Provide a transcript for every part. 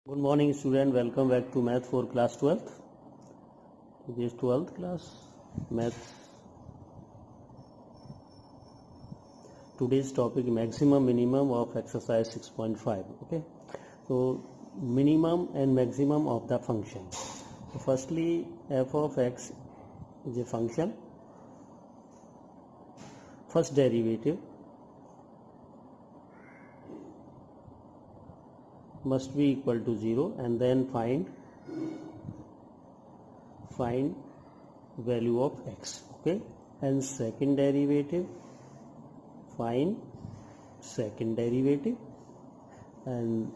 Good morning student, welcome back to math for class 12th. This 12th class math. Today's topic maximum minimum of exercise 6.5. Okay, so minimum and maximum of the function. So firstly, f of x is a function. First derivative must be equal to 0 and then find value of x. Okay, and second derivative, find second derivative, and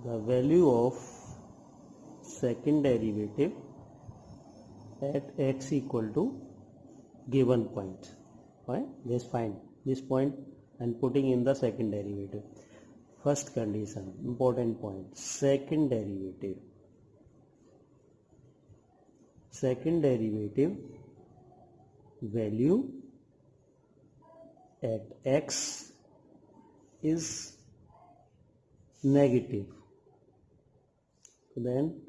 the value of second derivative at x equal to given point. Right? Just find this point and putting in the second derivative. First condition, important point, second derivative value at x is negative, then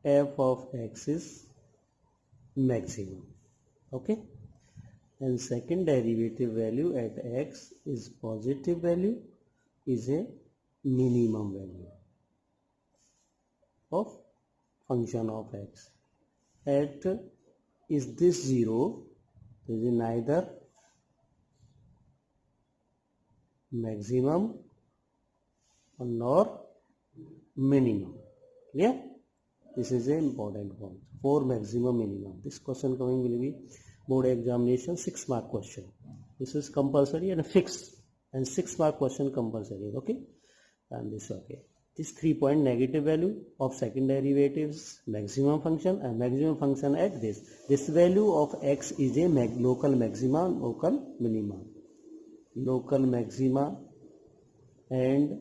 f of x is maximum. Okay, and second derivative value at x is positive value, is a minimum value of function of x. At is this 0, this is neither maximum nor minimum. Clear? This is an important point for maximum minimum. This question coming will be board examination 6 mark question. This is compulsory and fixed, and 6 mark question compulsory. Okay, and this okay. This 3 point negative value of second derivatives maximum function, and maximum function at this value of x is a local maxima, local minima, local maxima and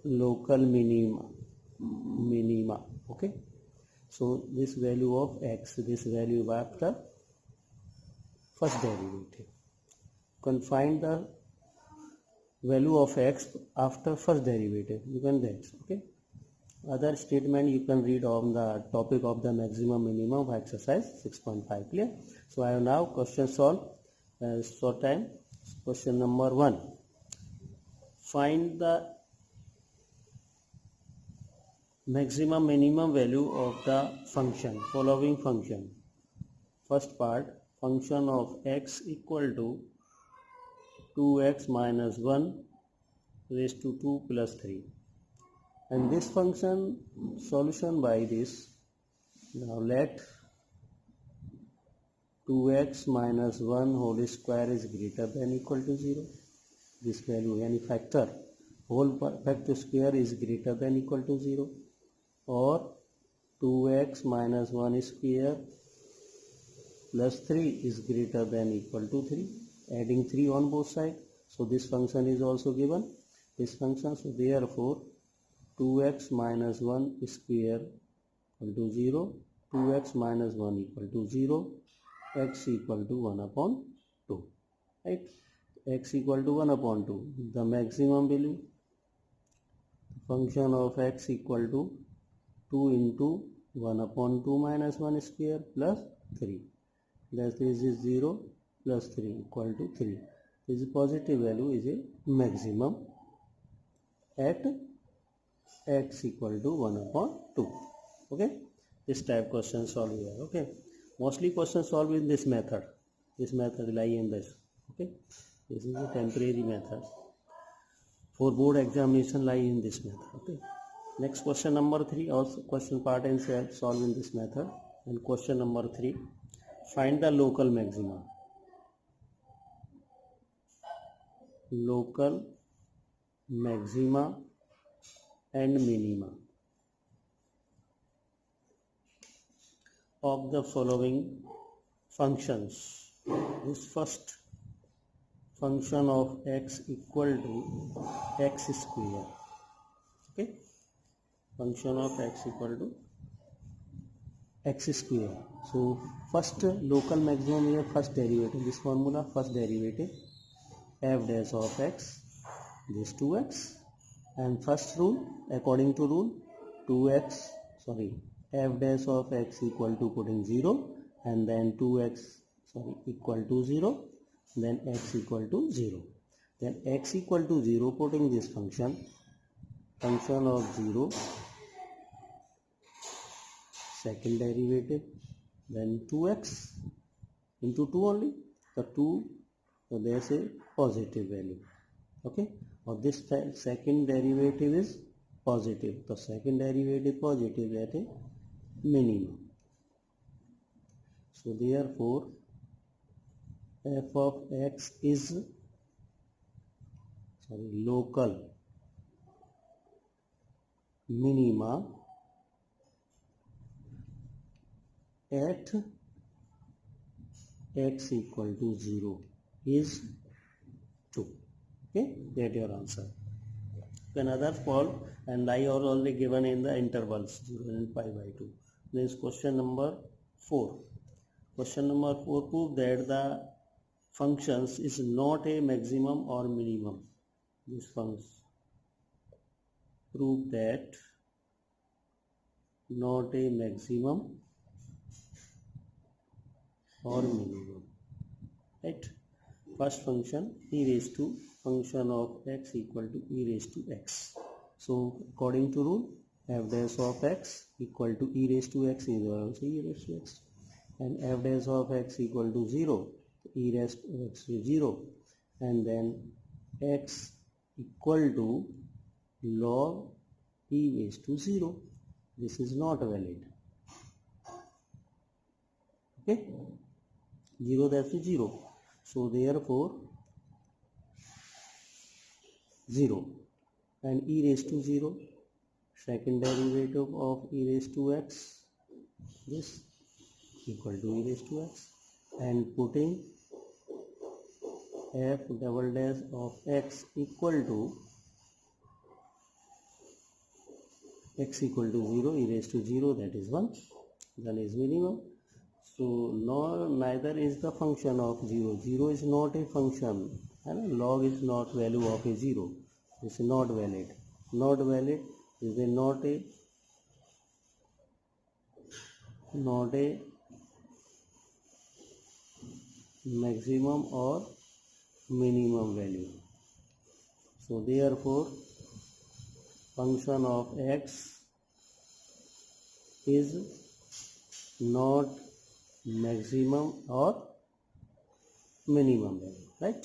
local minima. Okay, so this value of x, this value after first derivative. You can find the value of x after first derivative. You can that. Okay, other statement you can read on the topic of the maximum minimum of exercise 6.5. Clear? So I have now question solved. Short time. Question number 1. Find the maximum minimum value of the function, following function. First part, function of x equal to 2x minus 1 raised to 2 plus 3, and this function solution by this. Now let 2x minus 1 whole square is greater than equal to 0. This value, any factor whole factor square is greater than equal to 0, or 2x minus 1 square plus 3 is greater than equal to 3, adding 3 on both sides. So this function is also given, this function. So therefore 2x minus 1 square equal to 0, 2x minus 1 equal to 0, x equal to 1 upon 2. Right? X equal to 1 upon 2. The maximum value, function of x equal to 2 into 1 upon 2 minus 1 square plus 3. That is 0 plus 3 equal to 3. This positive value is a maximum at x equal to 1 upon 2. Okay, this type question solved here. Okay, mostly questions solved in this method. This method lie in this. Okay, this is a temporary method. For board examination lie in this method. Okay, next question number 3, also question part and solve in this method. And question number 3, find the local maxima. Local maxima and minima of the following functions. This first function of x equal to x square. Okay, function of x equal to x square. So first local maximum is first derivative. This formula, first derivative f dash of x, this 2x And first rule, according to rule, f dash of x equal to putting 0 and then 2x equal to 0, then x equal to 0. Then x equal to 0, putting this function of 0, second derivative, then 2x into 2 only, the 2, so there's a positive value. Okay, or this second derivative is positive, the second derivative positive at a minimum. So therefore f of x is local minima at x equal to 0 is 2. Okay, get your answer. Another solve, and I are already given in the intervals 0 and pi by 2. This question number 4. Question number 4, prove that the functions is not a maximum or minimum. This function prove that not a maximum or minimum. Right? First function e raised to function of x equal to e raised to x. So according to rule, f dash of x equal to e raised to x is also e raised to x, and f dash of x equal to 0, e raised to x is 0, and then x equal to log e raised to 0. This is not valid. Okay, 0 that's 0. So therefore 0 and e raised to 0, second derivative of e raised to x, this equal to e raised to x, and putting f double dash of x equal to 0, e raised to 0, that is 1, then is minimum. So neither is the function of 0. 0 is not a function, and log is not value of a 0. This is not valid. Not valid is a not a maximum or minimum value. So therefore function of x is not maximum or minimum value, right?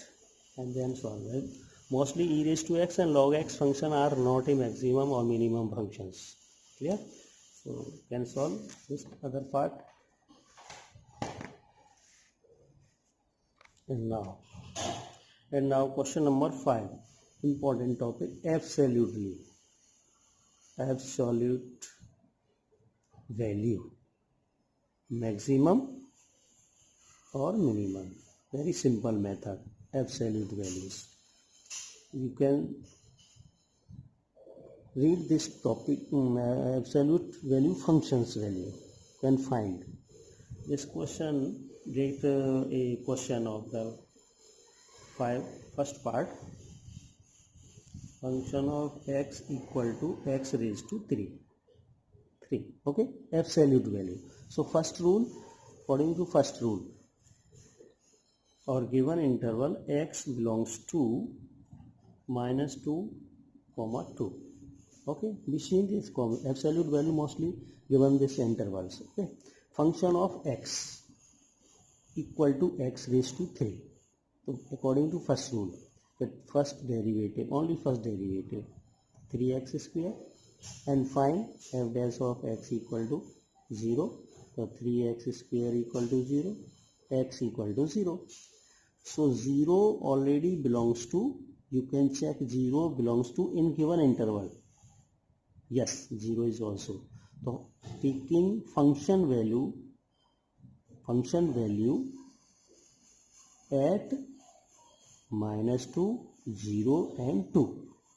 And then solve it. Mostly e raised to x and log x function are not a maximum or minimum functions. Clear? So can solve this other part. And now question number 5, important topic, absolute value, maximum or minimum. Very simple method, absolute values. You can read this topic, absolute value functions value, you can find. This question, get a question of the first part, function of x equal to x raised to 3. Okay, absolute value. So first rule, according to first rule, or given interval x belongs to -2, 2. Okay, we see this absolute value mostly given this intervals. Okay, function of x equal to x raised to 3. So according to first rule, the first derivative, only first derivative, 3x square, and find f dash of x equal to 0. So 3x square equal to 0, x equal to 0. So 0 already belongs to, you can check 0 belongs to in given interval. Yes, 0 is also. So taking function value at -2, 0 and 2.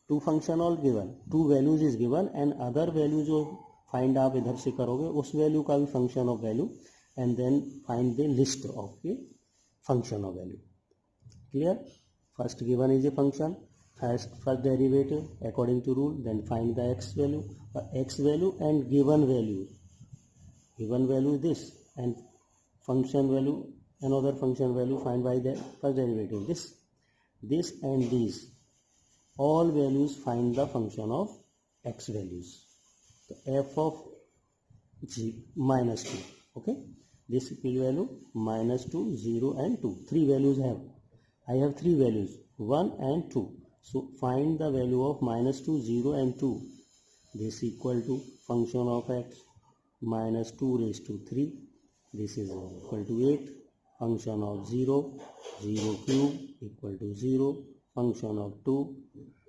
Two function all given, two values is given, and other value जो find आप इधर से करोगे उस value का भी function of value, and then find the list of the function of value. Clear? First given is a function, as first derivative according to rule, then find the x value, and given value is this, and function value, another function value, find by the first derivative, this and these all values, find the function of x values. So f of g minus 2, okay, this equal value minus 2, 0 and 2, three values I have three values, 1 and 2. So find the value of minus 2, 0 and 2. This equal to function of x minus 2 raised to 3. This is equal to 8. Function of 0, 0 cube equal to 0. Function of 2,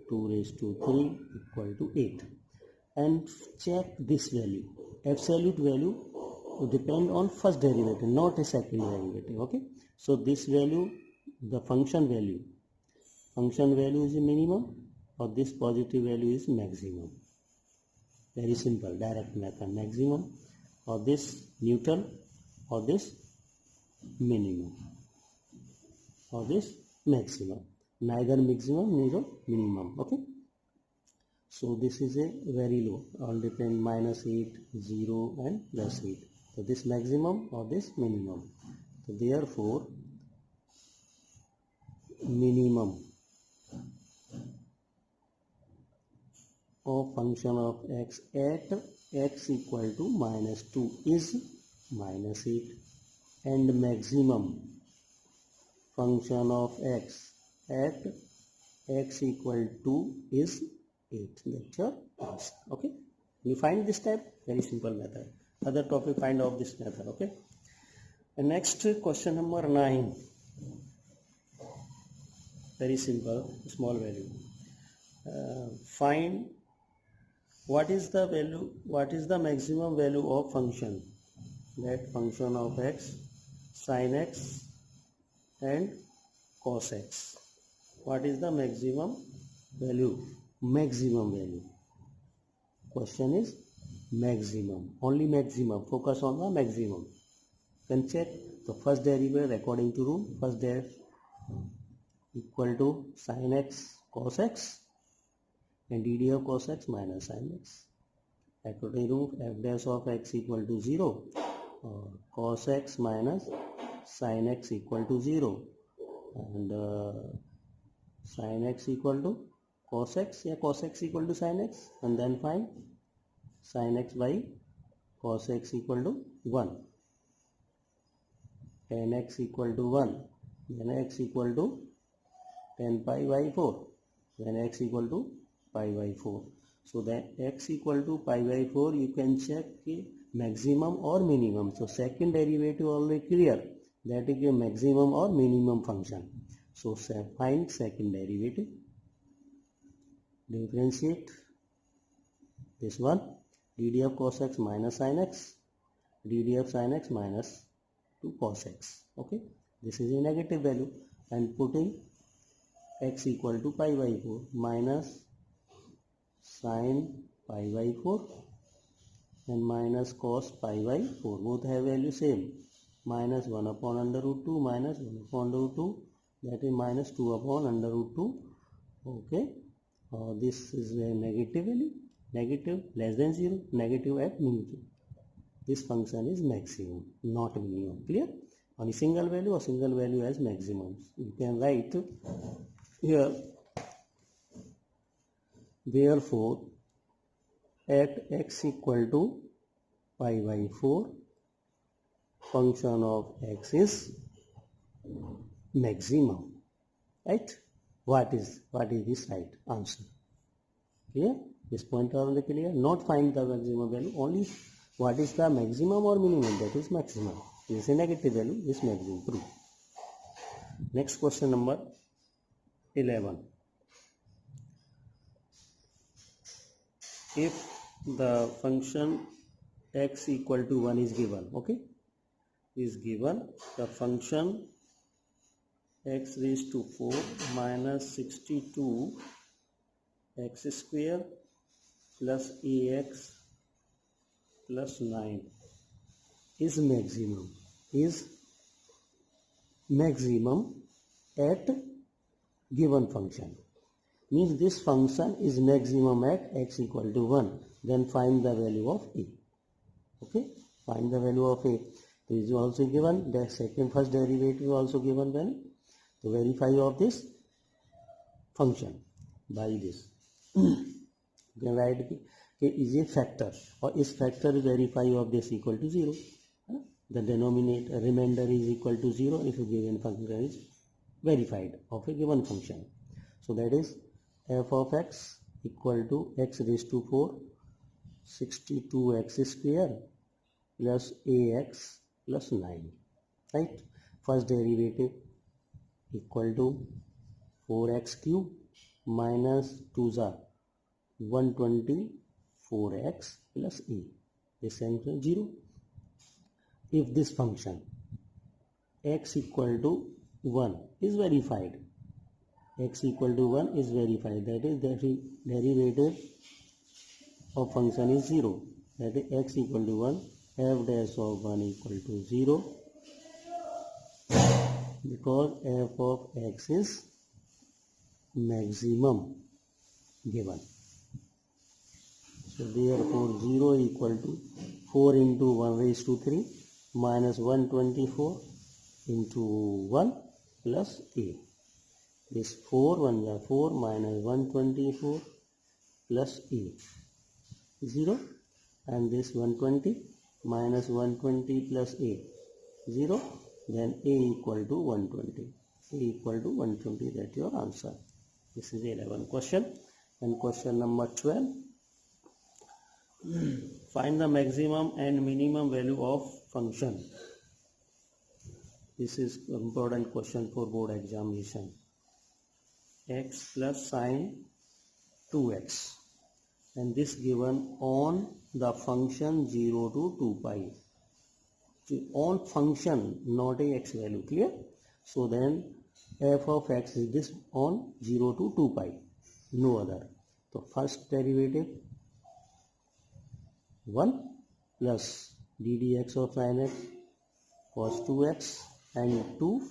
2 raised to 3 equal to 8. And check this value. Absolute value depend on first derivative, not a second derivative. Okay. So this value, the function value is a minimum, or this positive value is maximum. Very simple, direct method. Maximum or this neutral or this minimum or this maximum. Neither maximum neither minimum. Okay. So this is a very low, all depend minus 8, 0 and plus 8. So this maximum or this minimum. So therefore minimum of function of x at x equal to minus 2 is minus 8, and maximum function of x at x equal to is 8. That's your answer. Okay, you find this type, very simple method. Other topic, find out this method. Okay, and next question number 9, very simple, small value. Find what is the maximum value of function, that function of x, sin x and cos x. What is the maximum value? Question is maximum, only maximum, focus on the maximum. Can check the first derivative according to rule. First derivative equal to sin x cos x and dd of cos x minus sin x. According to rule, f dash of x equal to 0, cos x minus sin x equal to 0, and sin x equal to cos x, cos x equal to sin x, and then find sin x by cos x equal to 1, tan x equal to 1, then x equal to 10 pi by 4, then x equal to pi by 4. So that x equal to pi by 4, you can check maximum or minimum. So second derivative already clear, that is a maximum or minimum function. So find second derivative, differentiate this one, dd of cos x minus sin x, dd of sin x minus 2 cos x. Okay, this is a negative value, and putting x equal to pi by 4 minus sin pi by 4 and minus cos pi by 4, both have value same, minus 1 upon under root 2 minus 1 upon root 2, that is minus 2 upon under root 2. Okay, this is a negative value, negative less than 0, negative at minimum. This function is maximum, not minimum. Clear? Only single value or single value as maximum. You can write here, therefore at x equal to pi by 4, function of x is maximum. Right? What is this right answer? Clear? This point are only clear. Not find the maximum value, only what is the maximum or minimum, that is maximum. This is a negative value, this maximum. Prove. Next question number 11. If the function x equal to 1 is given, okay, is given, the function x raised to 4 minus 62 x square plus ax plus 9 is maximum at given function. means this function is maximum at x equal to 1. Then find the value of a. Okay, find the value of a. This is also given. The first derivative is also given. Then to verify of this function by this. You can write a is a factor, or is factor verify of this equal to 0. The denominator remainder is equal to 0 if a given function is verified of a given function. So that is f of x equal to x raised to 4 62x square plus ax plus 9, right? First derivative equal to 4x cube minus 2 are 124x plus a. This answer 0. If this function x equal to 1 is verified, x equal to 1 is verified, that is the derivative of function is 0, that is x equal to 1, f dash of 1 equal to 0, because f of x is maximum given. So therefore 0 equal to 4 into 1 raised to 3 minus 124 into 1 plus a. This 4 1 is 4 minus 124 plus a 0, and this 120 minus 120 plus a 0, then a equal to 120. A equal to 120, that's your answer. This is the 11th question. And question number 12. Find the maximum and minimum value of function. This is important question for board examination. X plus sine 2x, and this given on the function 0 to 2 pi. On function, not a x value, clear? So then f of x is this on 0 to 2 pi, no other. So first derivative 1 plus ddx of sin x cos 2x and 2,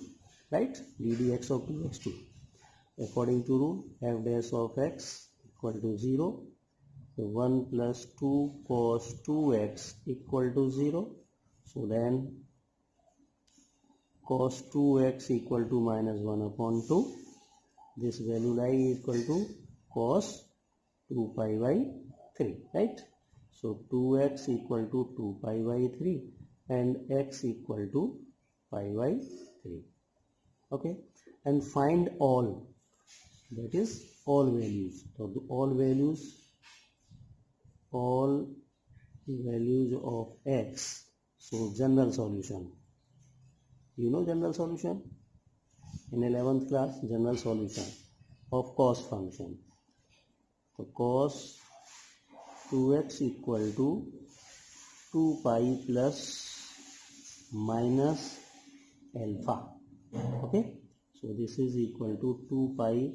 right? ddx of 2x 2. According to rule, f dash of x equal to 0. So 1 plus 2 cos 2x equal to 0. So then cos 2x equal to minus 1 upon 2. This value lie equal to cos 2 pi by 3, right? So 2x equal to 2 pi by 3 and x equal to pi by 3. Okay, and find all, that is all values. So the all values of x. So general solution. You know general solution? In 11th class, general solution of cos function. So cos 2x equal to 2 pi plus minus alpha. Okay, so this is equal to 2 pi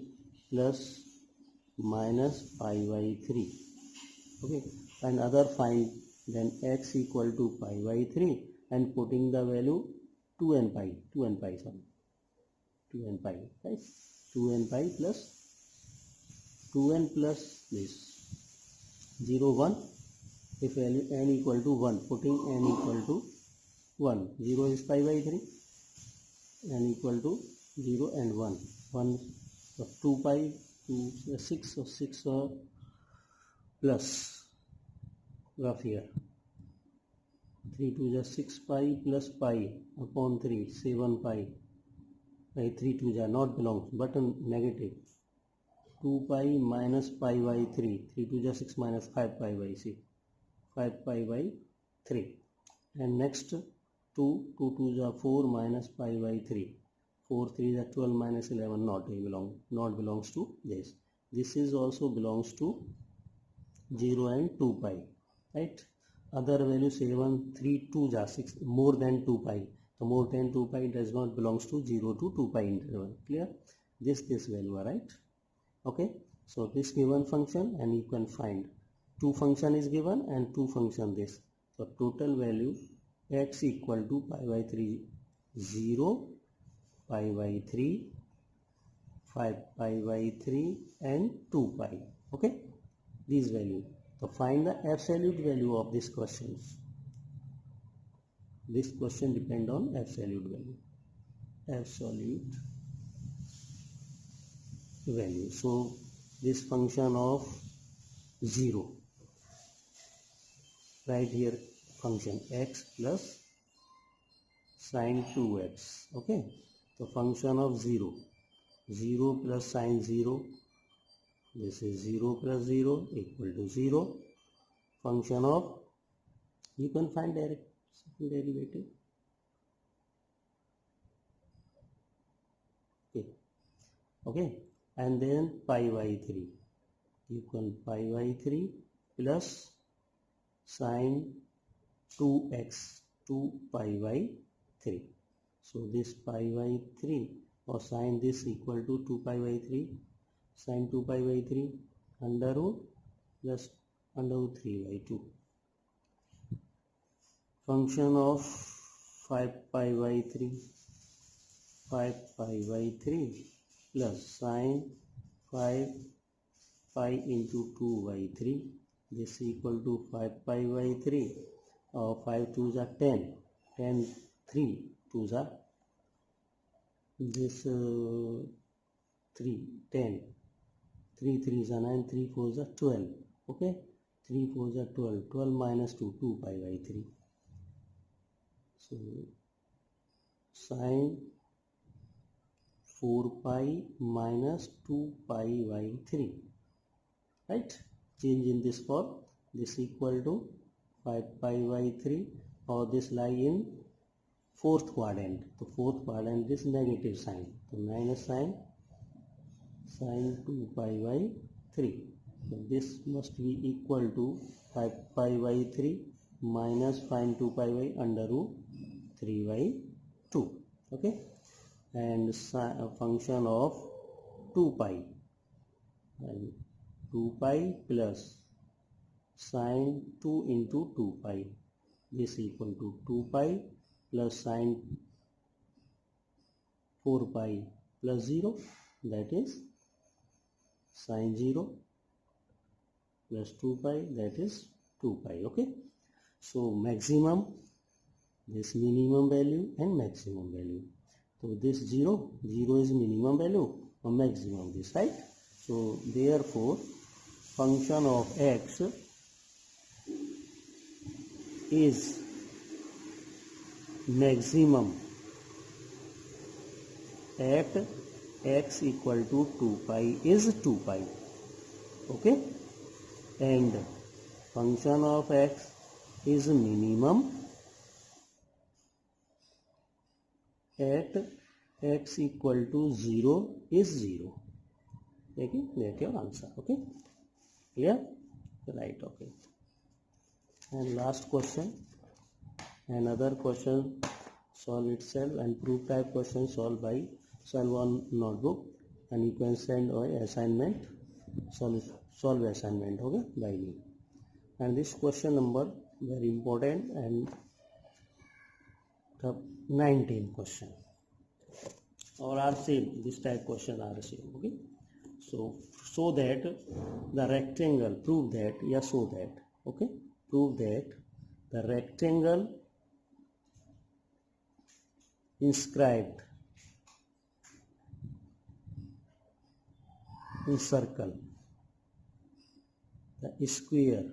plus minus pi by 3. Okay, and other find, then x equal to pi by 3 and putting the value 2n pi, right? 2n pi plus this 0 1, if n equal to 1, putting n equal to 1, 0 is pi by 3, n equal to 0 and 1, 2 pi to 6 or 6 plus rough here, 3 to the 6 pi plus pi upon 3, 7 pi by 3 to the not belongs but negative, 2 pi minus pi by 3, 3 to the 6 minus 5 pi by 6, 5 pi by 3, and next 2 to the 4 minus pi by 3, 4 3 the 12 minus 11 not belongs to this. This is also belongs to 0 and 2 pi, right? Other value 7 3 2 ja 6 more than 2 pi. So more than 2 pi does not belongs to 0 to 2 pi interval. Clear? This value, right? Okay, so this given function, and you can find two function is given and two function this. So total value x equal to pi by 3 0, pi by 3 5 pi by 3 and 2 pi. Okay, these value. So find the absolute value of this question. This question depend on absolute value. Absolute value. So this function of 0, right here function x plus sine 2x. Okay, so function of 0, 0 plus sine 0, this is 0 plus 0 equal to 0. Function of, you can find direct derivative. Okay, and then pi by 3, you can pi by 3 plus sine 2x, 2 pi by 3. So this pi by 3 or sine this equal to 2 pi by 3, sine 2 pi by 3 under root plus under root 3 by 2. Function of 5 pi by 3, 5 pi by 3 plus sine 5 pi into 2 by 3, this equal to 5 pi by 3, or 5 2s are 10, 10 3 2s are this 3 10, 3 3s are 9, 3 4s are 12. Okay, 3 4s are 12, 12 minus 2, 2 pi by 3. So sine 4 pi minus 2 pi by 3, right? Change in this form, this equal to 5 pi by 3, or this lie in fourth quadrant. The fourth quadrant is negative sign, so minus sign, sine 2 pi by 3. So this must be equal to 5 pi by 3 minus sine 2 pi by under root 3 by 2. Okay, and function of 2 pi, and 2 pi plus sine 2 into 2 pi, this equal to 2 pi plus sine 4 pi plus 0, that is sine 0 plus 2 pi, that is 2 pi. Okay, so maximum, this minimum value and maximum value. So this 0 is minimum value or maximum, this, right? So therefore function of x is maximum at x equal to 2 pi is 2 pi. Okay, and function of x is minimum at x equal to 0 is 0. Okay, that's your answer. Okay, clear? Right. Okay, and last question, another question solve itself, and proof type question solve on notebook, and you can send assignment, solve assignment, okay, by me. And this question number very important, and the 19 question or are same, this type question are same. Okay, so that the rectangle, prove that, yeah, so that, okay, prove that the rectangle inscribed in circle, the square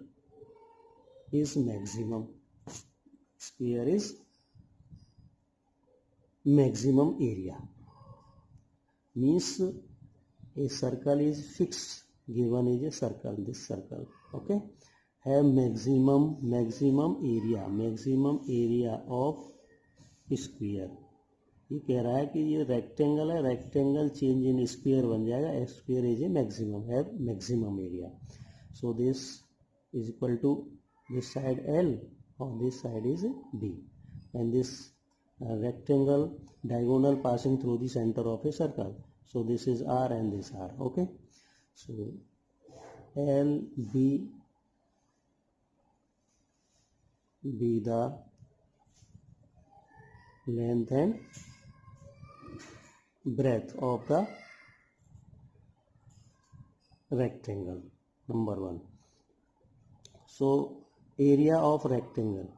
is maximum, square is maximum area, means a circle is fixed, given is a circle, this circle, okay, have maximum area of square. ये कह रहा है कि ये rectangle है, rectangle change in square बन जाएगा, square is a maximum, have maximum area. So this is equal to this side L और this side is B, and this rectangle diagonal passing through the center of a circle, so this is R and this R. Okay, so LB be the length and breadth of the rectangle, number 1. So area of rectangle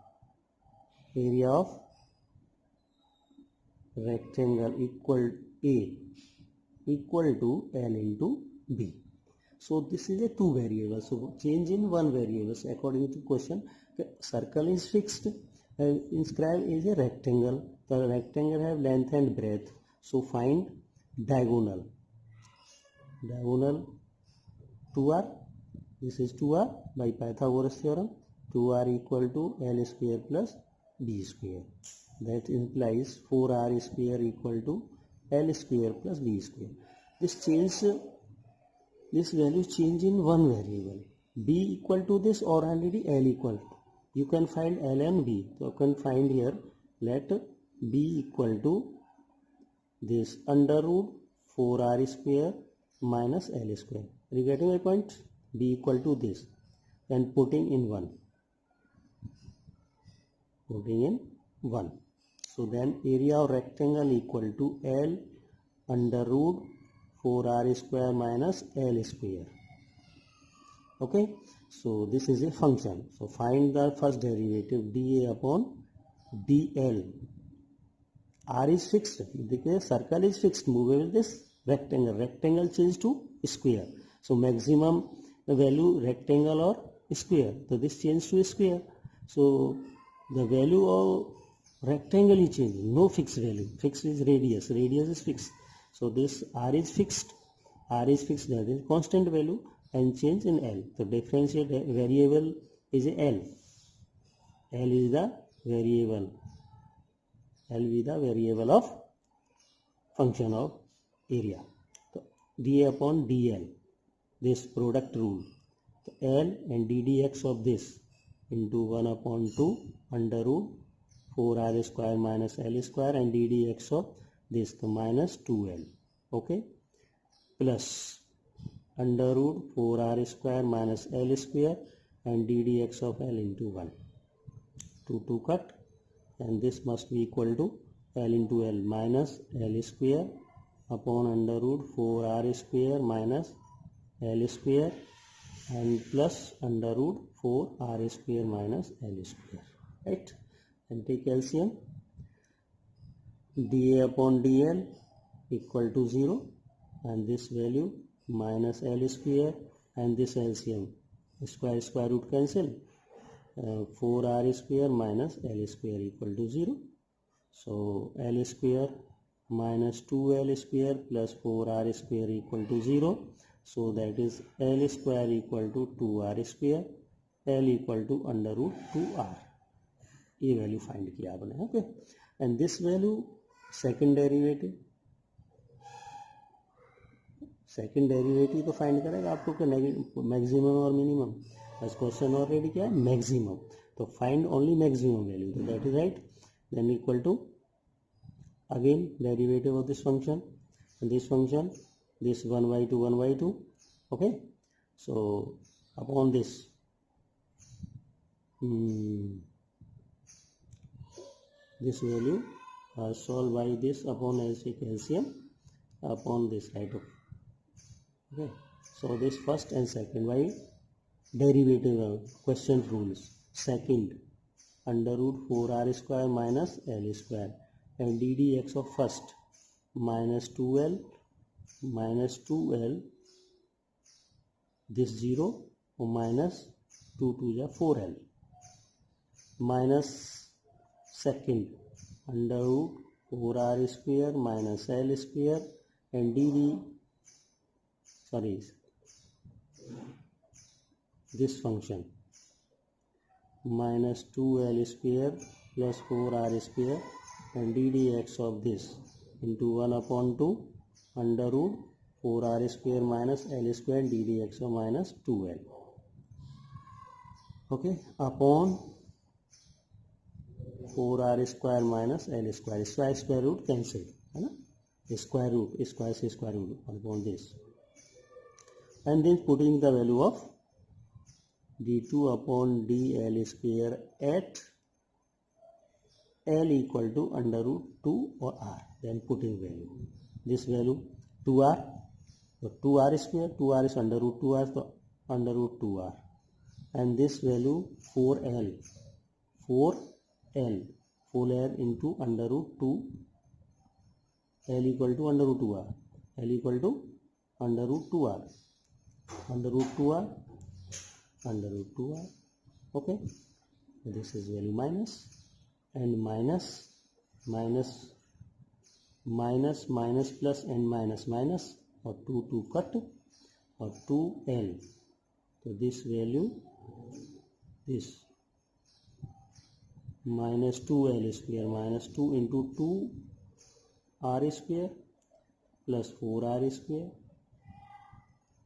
equal A equal to L into B. So this is a 2 variable. So change in 1 variable according to question. The circle is fixed. Inscribe is a rectangle. The rectangle have length and breadth. So find diagonal. Diagonal 2r. This is 2r by Pythagoras theorem. 2r equal to L square plus B square. That implies 4r square equal to L square plus B square. This value change in 1 variable. B equal to this or already L equal to. You can find L and B. So you can find here, let B equal to this under root 4r square minus L square. Are you getting my point? B equal to this and putting in 1. So then area of rectangle equal to L under root 4r square minus L square. Okay, so this is a function. So find the first derivative dA upon dL. R is fixed because circle is fixed. Movable this rectangle. Rectangle change to square. So maximum value rectangle or square. So this change to square. So the value of rectangle is changing. No fixed value. Fixed is radius. Radius is fixed. So this R is fixed. R is fixed. That is constant value and change in L. The differential variable is L. L is the variable. L is the variable of function of area. So dA upon dL. This product rule. So L and ddx of this into 1 upon 2 under root 4r square minus L square and ddx of this the minus 2L. Okay, plus under root 4r square minus L square and ddx of L into 1. 2 cut and this must be equal to L into L minus L square upon under root 4r square minus L square and plus under root 4r square minus L square. Right, and take LCM. dA upon dL equal to 0 and this value minus L square and this LCM square root cancel. 4r square minus L square equal to 0. So L square minus 2L square plus 4r square equal to 0. So that is L square equal to 2r square. L equal to under root 2r. ये value find किया आपने. Okay, and this value second derivative तो find करेगा आपको कि maximum और minimum. बस question already क्या है, मैक्सिमम. तो फाइंड ओनली मैक्सिमम वैल्यू. तो that is right. Then equal to again derivative of this function this 1/2. Okay, so upon this this value solved by this upon LCM upon this, right? Okay, so this first and second by derivative question rules. Second under root 4r square minus L square and ddx of first minus 2L this 0 or minus 2 to the 4L minus second under root 4r square minus L square and this function minus 2L square plus 4r square and ddx of this into 1 upon 2 under root 4r square minus L square ddx of minus 2L. Okay, upon 4r square minus L square. Square root cancel है ना, square root square से square root upon this and then putting the value of d2 upon dl square at L equal to under root 2 or r. Then putting value, this value 2r So 2r square, 2r is under root 2r, so under root 2r, and this value 4l into under root 2, l equal to under root 2r, l equal to under root 2r, under root 2r, under root 2r. Okay, this is value minus, and minus plus and minus, or 2 cut, or 2l. So this value, this minus 2l square, minus 2 into 2r square plus 4r square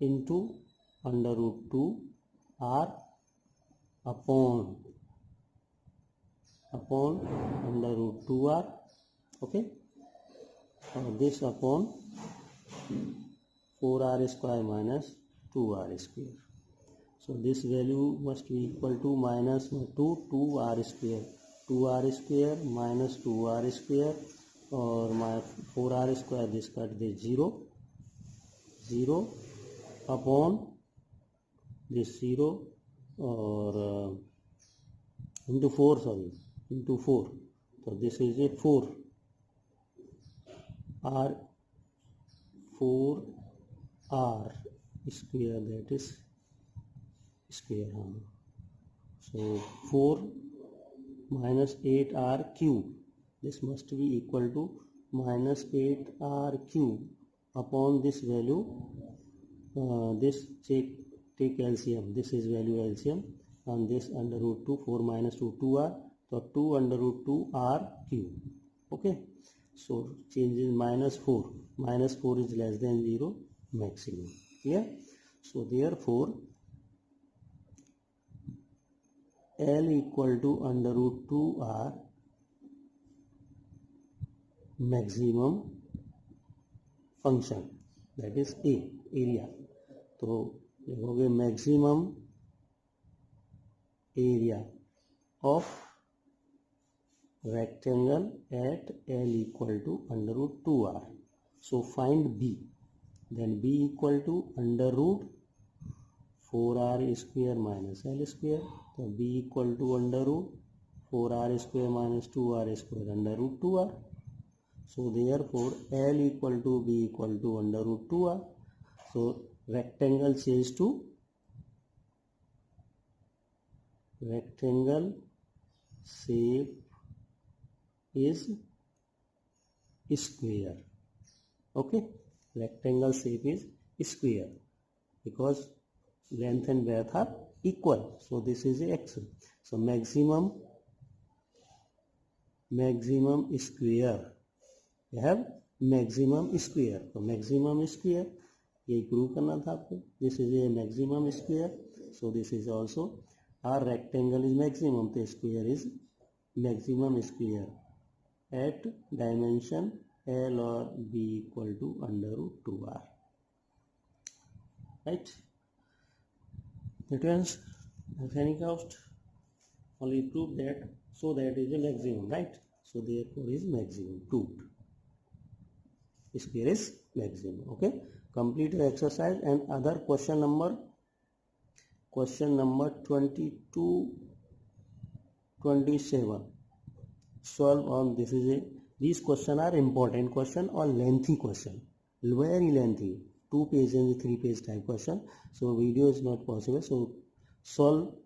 into under root 2r upon under root 2r. Okay, this upon 4r square minus 2r square. So this value must be equal to minus 2r square, 2r square minus 2r square, or my 4r square, this cut this 0 upon this 0, or into 4, sorry, into 4. So this is a 4r square, that is square. So 4 minus 8r cube, this must be equal to minus 8r cube upon this value, this take LCM, this is value LCM, and this under root 2, 4 minus 2, 2r, so 2 under root 2r cube. Okay, so change is minus 4 is less than 0, maximum. Yeah, so therefore L equal to under root 2r maximum function, that is A, area. तो देखोगे maximum area of rectangle at L equal to under root 2r. So find B. Then B equal to under root 4r square minus L square. So B equal to under root 4r square minus 2r square under root 2r. So therefore L equal to B equal to under root 2r. So rectangle change to rectangle shape is square. Okay, rectangle shape is square because length and breadth are equal. So this is a x. So maximum square, you have maximum square. So maximum square, ये prove करना था आपको. This is a maximum square. So this is also our rectangle is maximum. So square is maximum square at dimension L or B equal to under root 2r. Right? Newton's Mechanics only prove that, so that is a maximum, right? So therefore is maximum proved. Square is maximum. Okay, complete your exercise and other question number 22, 27. Solve on this is a, these questions are important question or lengthy question, very lengthy, 2 page and 3 page type question. So video is not possible. So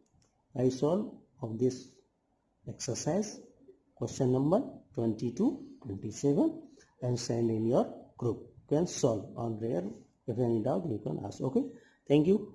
I solve of this exercise question number 22, 27 and send in your group. You can solve on there. If any doubt you can ask. Okay, thank you.